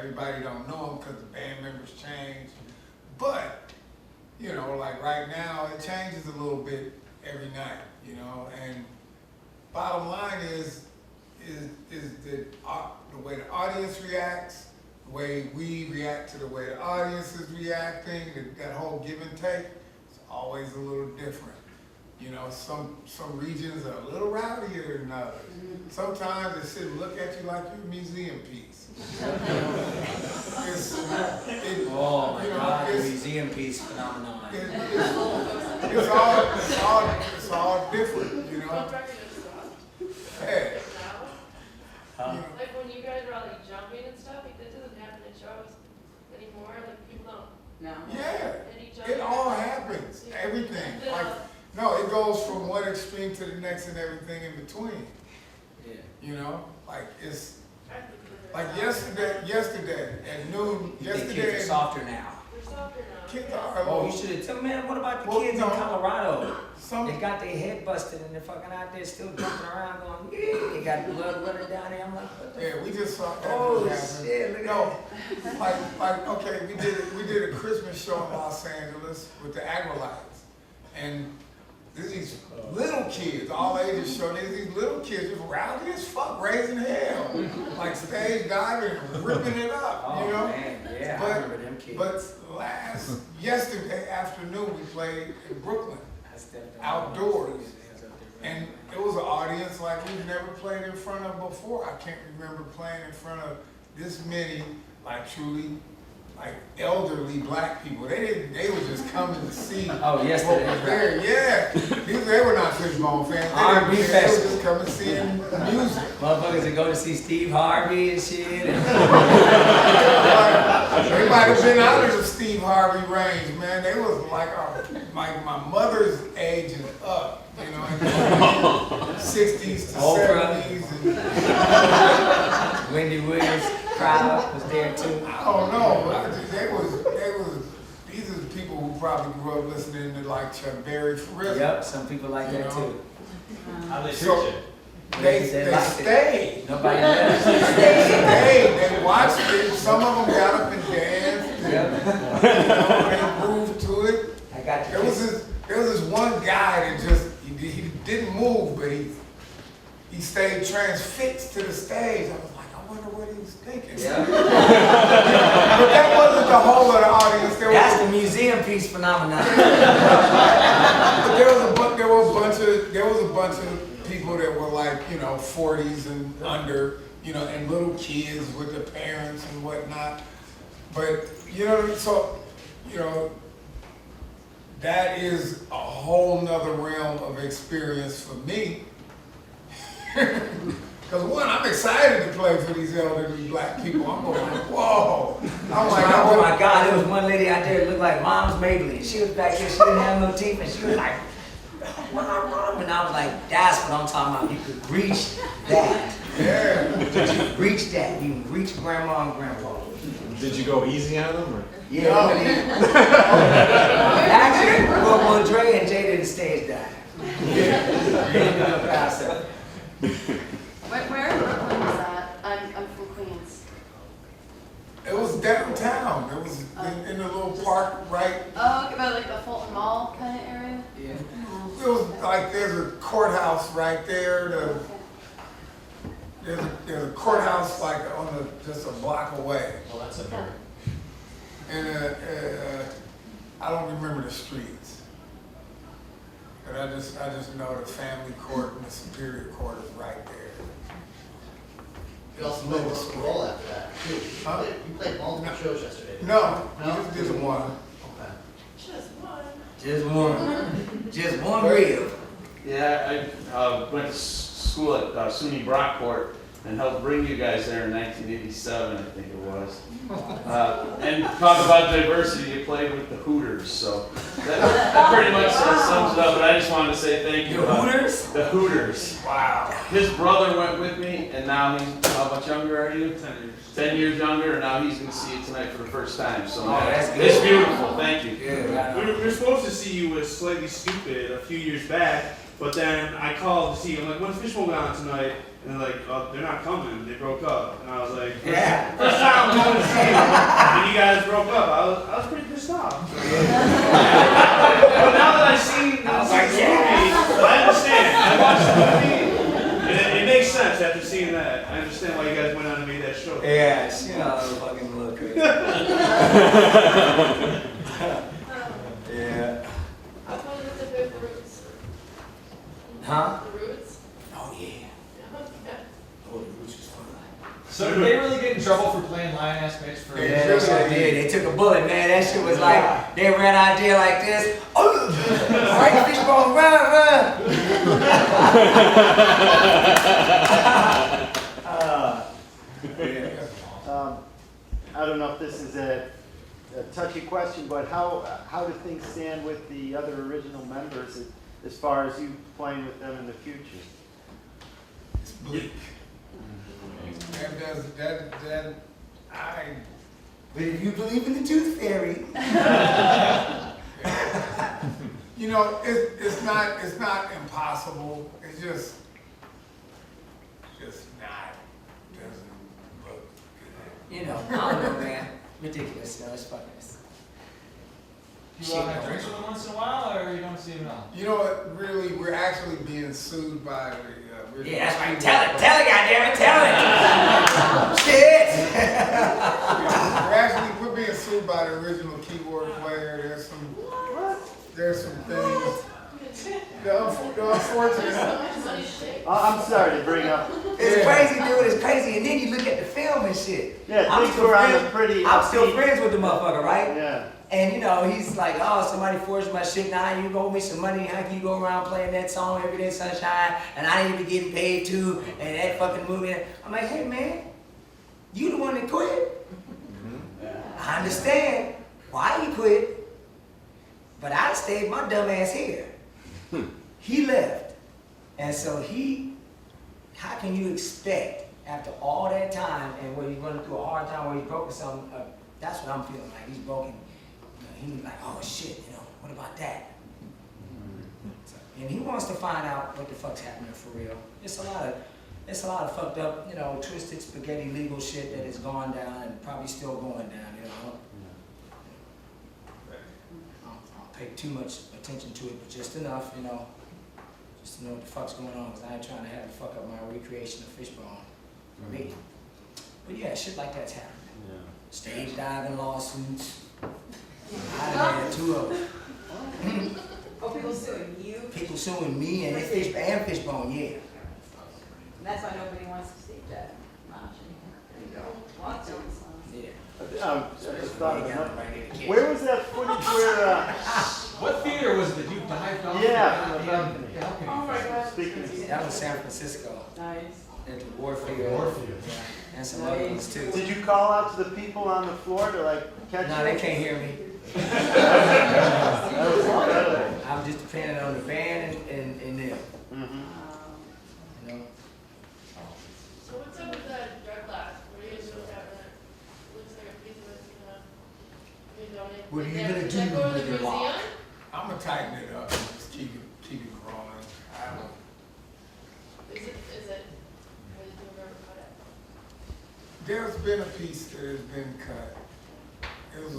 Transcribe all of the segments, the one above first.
everybody don't know them because the band members change. But, you know, like right now, it changes a little bit every night, you know, and bottom line is the way the audience reacts, the way we react to the way the audience is reacting, that whole give and take, it's always a little different. You know, some regions are a little rowdier than others. Sometimes they sit and look at you like you're a museum piece. Oh my God, the museum piece phenomenon. It's all different, you know. Hey. Like when you guys are all like jumping and stuff, like that doesn't happen at shows anymore. Like people don't. No. Yeah, it all happens. Everything. Like, no, it goes from one extreme to the next and everything in between. Yeah. You know, like it's like yesterday at noon. Kids are softer now. They're softer now. Kids are. Oh, you should have told man. What about the kids in Colorado? Some They got their head busted and they're fucking out there still jumping around going, yeah. They got blood running down there. I'm like, what the yeah, we just saw that. Oh happen. shit! Look at No, like okay, we did a Christmas show in Los Angeles with the Agrolites, and there's these little kids, all ages show. There's these little kids just rowdy as fuck, raising hell, like stage diving, and ripping it up, Oh, you know. Man, yeah, I remember them kids. But yesterday afternoon we played in Brooklyn, outdoors. And it was an audience like we've never played in front of before. I can't remember playing in front of this many, like truly, like elderly black people. They were just coming to see Oh, yesterday, what was there. Yeah, they were not Fishbone fans. R&B They were festival. just coming to see music. Motherfuckers that go to see Steve Harvey and shit. They might have been out of the Steve Harvey range, man. They was like my mother's age and up. You know, in the 60s to Oprah. 70s. And, Wendy Williams crowd was there too. I don't know. These are the people who probably grew up listening to like Chuck Berry for real. Yep, some people like that too. How they So- preach it? They liked stayed. it. Nobody else. They stayed. They watched it. Some of them got up and danced. Yep. They moved to it. I got There was this one guy that just he didn't move, but he stayed transfixed to the stage. I was like, I wonder what he was thinking. Yeah. But that wasn't the whole of the audience. That's the museum piece phenomenon. But there was a bunch of people that were like, you know, 40s and under, you know, and little kids with their parents and whatnot. But you know, so you know, that is a whole nother realm of experience for me. Because one, I'm excited to play for these elderly black people. I'm going like, whoa. I'm like, Oh my God, there was one lady out there that looked like Mom's Maybelline. She was back there, she didn't have no teeth, and she was like, what am I wrong? And I was like, that's what I'm talking about. You could reach that. yeah. You reach that. You can reach grandma and grandpa. Did you go easy on them? Or? Yeah. Actually, well, Dre and Jay didn't stage dive. Where in Brooklyn was that? I'm from Queens. It was downtown. It was in the little park, right? Oh, okay, but like the Fulton Mall kind of area? Yeah. It was like there's a courthouse right there. There's a courthouse like on just a block away. Well, that's a fair. And I don't remember the streets. But I just know the family court and the superior court is right there. You also played roll after that, too. Huh? You played multiple shows yesterday. No, No? just one. Okay. Just one. Just one. Just one reel. Yeah, I went to school at SUNY Brockport and helped bring you guys there in 1987, I think it was. And talk about diversity, you played with the Hooters, so that pretty much sums it up. But I just wanted to say thank you. The Hooters? The Hooters. Wow. His brother went with me, and now he's, how much younger are you? 10 years. 10 years younger, and now he's going to see it tonight for the first time. So that's good. it's beautiful. Thank you. Yeah. We were supposed to see you with Slightly Stupid a few years back, but then I called to see, I'm like, when's Fishbone going on tonight? And they're like, oh, they're not coming, they broke up. And I was like, Yeah. first time I'm going to see watched the movie, and it makes sense after seeing that. I understand why you guys went on and made that show. Yeah, she fucking look crazy. Yeah. I wanted to pick the roots. Huh? The roots? Oh yeah. Yeah. Oh, the roots is fun. So did they really get in trouble for playing lion-ass bitch for? Yeah, they sure did. They took a bullet, man. That shit was like, they ran out there like this. Oh, right, fishbone, run. I don't know if this is a touchy question, but how do things stand with the other original members as far as you playing with them in the future? It's bleak. But if you believe in the tooth fairy, you know, it's not impossible. It's just not, doesn't look good. you know, I don't know, man. Ridiculous, yo. It's fucking. You all have drinks with them once in a while, or you don't see them at all? You know what, really, we're actually being sued by the, Yeah, that's right. Tell it, goddammit, tell it. Shit. we're being sued by the original keyboard player. There's some things. The unfortunate. I'm sorry to bring up. It's crazy, dude. It's crazy. And then you look at the film and shit. Yeah, things were on a pretty. I'm still friends with the motherfucker, right? Yeah. And you know, he's like, oh, somebody forged my shit. Now you owe me some money. How can you go around playing that song Every Day Sunshine? And I ain't even getting paid too. And that fucking movie. I'm like, hey man, you the one that quit. I understand why you quit. But I stayed my dumb ass here. He left. And so how can you expect after all that time and when you're going through a hard time where he's broken something, that's what I'm feeling like. He's broken. He's like, oh shit, what about that? And he wants to find out what the fuck's happening for real. It's a lot of fucked up, twisted spaghetti legal shit that has gone down and probably still going down, I don't pay too much attention to it, but just enough, just to know what the fuck's going on, because I ain't trying to have to fuck up my recreation of Fishbone for me. But yeah, shit like that's happening. Yeah. Stage diving lawsuits. I had two of them. Oh, people suing you? People suing me and Fishbone, yeah. That's why nobody wants to see that. There you go. Lots of Yeah. Just thought of another- Where was that footage where? What theater was it that you dived off? Yeah, the the balcony? balcony. Oh my God. Speaking of. That was San Francisco, Nice. at the Warfield. Yeah, and some other ones too. Did you call out to the people on the floor to catch No, you? they can't hear me. That was incredible. I'm just depending on the band and them, Mhm. So what's up with that drug lab? What are you guys doing about that? Looks like a piece of it, donate. What are you gonna Is do that going to with the your museum? lock? I'm gonna tighten it up and just keep it growing. Is it, how did you ever cut it? There's been a piece that has been cut. It was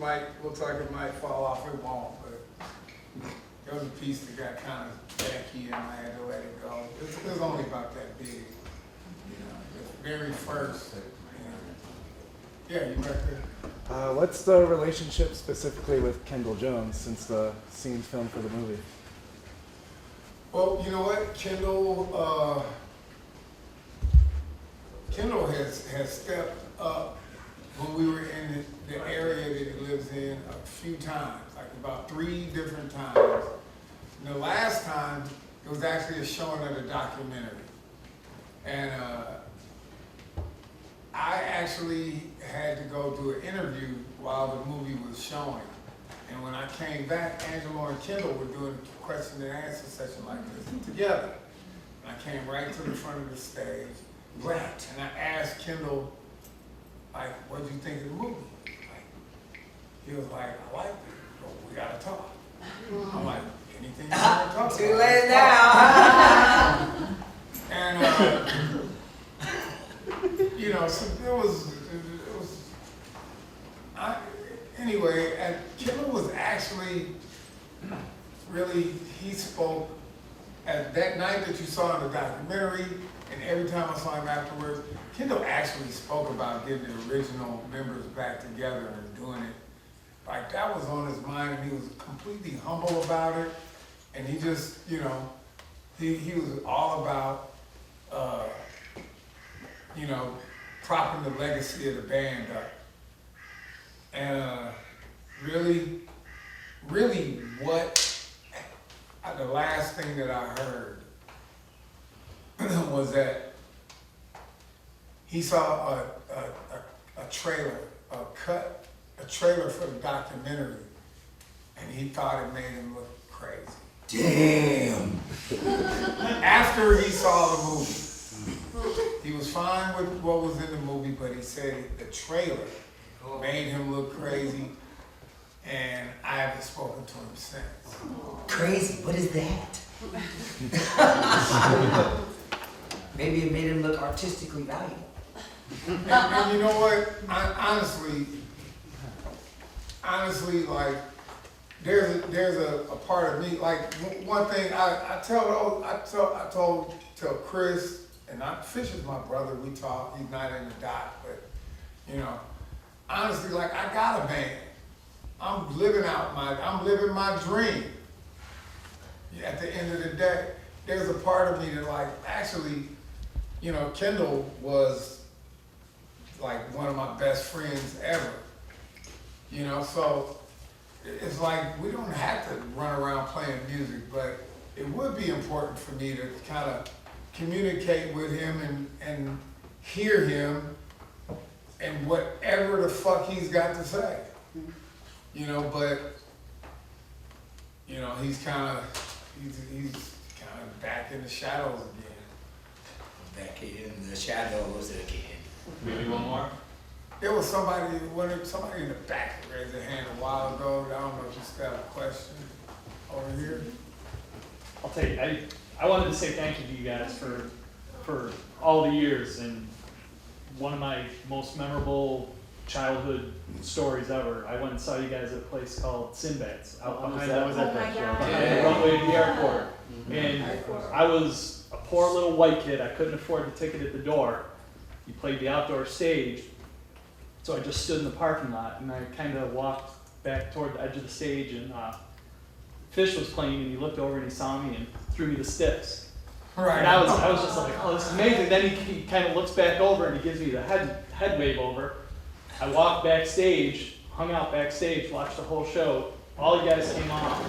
like, looks like it might fall off, it won't, but there was a piece that got kind of tacky and I had to let it go. It was only about that big, the very first. Yeah, you right there. What's the relationship specifically with Kendall Jones since the scenes filmed for the movie? Well, you know what, Kendall has stepped up when we were in the area that he lives in a few times, like about 3 different times. And the last time, it was actually a showing of the documentary. And I actually had to go do an interview while the movie was showing. And when I came back, Angelo and Kendall were doing a question and answer session like this together. And I came right to the front of the stage, and I asked Kendall, what did you think of the movie? He was like, I liked it, but we gotta talk. I'm like, anything you wanna talk about? Too late now. And so it was anyway, and Kendall was actually really, he spoke at that night that you saw in the documentary, and every time I saw him afterwards, Kendall actually spoke about getting the original members back together and doing it. Like, that was on his mind, and he was completely humble about it. And he just, you know, he was all about, you know, propping the legacy of the band up. And really what, the last thing that I heard was that he saw a trailer, a trailer for the documentary, and he thought it made him look crazy. Damn. After he saw the movie, he was fine with what was in the movie, but he said the trailer made him look crazy, and I haven't spoken to him since. Crazy, what is that? Maybe it made him look artistically valuable. And you know what? Honestly, like, there's a part of me, like, one thing I told Chris, and Fish is my brother, we talk, he's not in the doc, but, you know, honestly, like, I got a band. I'm living my dream. At the end of the day, there's a part of me that, like, actually, you know, Kendall was like one of my best friends ever. You know, so it's like we don't have to run around playing music, but it would be important for me to kind of communicate with him and hear him and whatever the fuck he's got to say. You know, but you know, he's kind of back in the shadows again. Back in the shadows again. Maybe one more? There was somebody in the back that raised their hand a while ago. I don't know if you still have a question over here. I'll tell you, I wanted to say thank you to you guys for all the years, and one of my most memorable childhood stories ever. I went and saw you guys at a place called Sinbad's out behind behind the runway to the airport. And I was a poor little white kid. I couldn't afford the ticket at the door. You played the outdoor stage, so I just stood in the parking lot, and I kind of walked back toward the edge of the stage, and Fish was playing, and he looked over and he saw me and threw me the sticks. Right. And I was just like, oh, this is amazing. Then he kind of looks back over and he gives me the head wave over. I walked backstage, hung out backstage, watched the whole show. All you guys came on,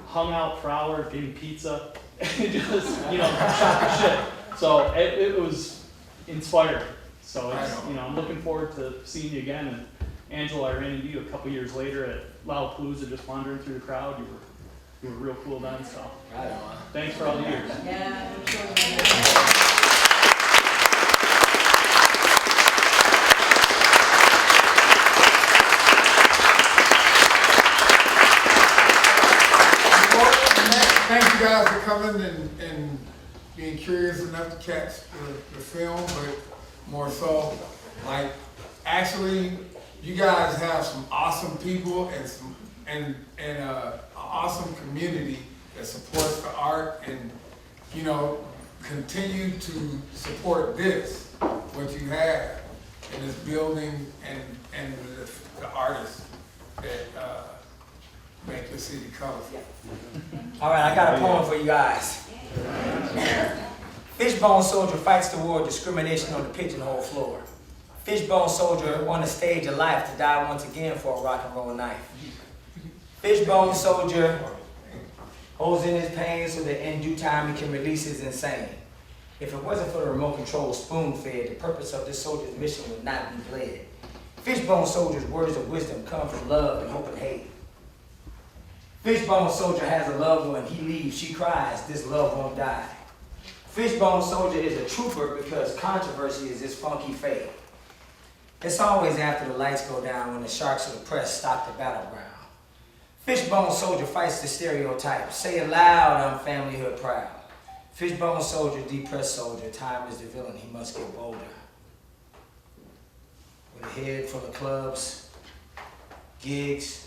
hung out for hours, gave me pizza, and just, you know, shot the shit. So it was inspiring. So it's, you know, I'm looking forward to seeing you again. And Angelo, I ran into you a couple years later at Lollapalooza, just wandering through the crowd. You were real cool then. So thanks for all the years. Yeah, I'm sure. Thank you guys for coming and being curious enough to catch the film, but more so, like, actually, you guys have some awesome people and an awesome community that supports the art, and you know, continue to support this, what you have in this building, and the artists that make the city colorful. All right, I got a poem for you guys. Fishbone soldier fights the war of discrimination on the pigeonhole floor. Fishbone soldier on the stage of life to die once again for a rock and roll knife. Fishbone soldier holds in his pain so that in due time he can release his insane. If it wasn't for the remote control spoon-fed, the purpose of this soldier's mission would not be bled. Fishbone soldier's words of wisdom come from love and hope and hate. Fishbone soldier has a loved one, he leaves, she cries, this love won't die. Fishbone soldier is a trooper because controversy is his funky fate. It's always after the lights go down when the sharks of the press stop the battleground. Fishbone soldier fights the stereotype, say it loud, I'm familyhood proud. Fishbone soldier, depressed soldier, time is the villain, he must get bolder. With a head full of clubs, gigs,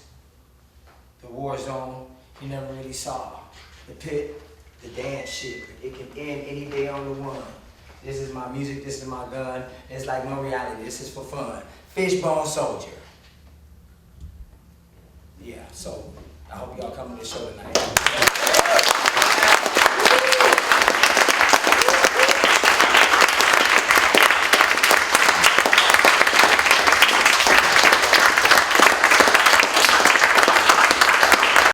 the war zone, he never really saw. The pit, the dance shit. It can end any day on the one. This is my music, this is my gun. It's like my reality, this is for fun. Fishbone Soldier. Yeah, so I hope y'all come to the show tonight.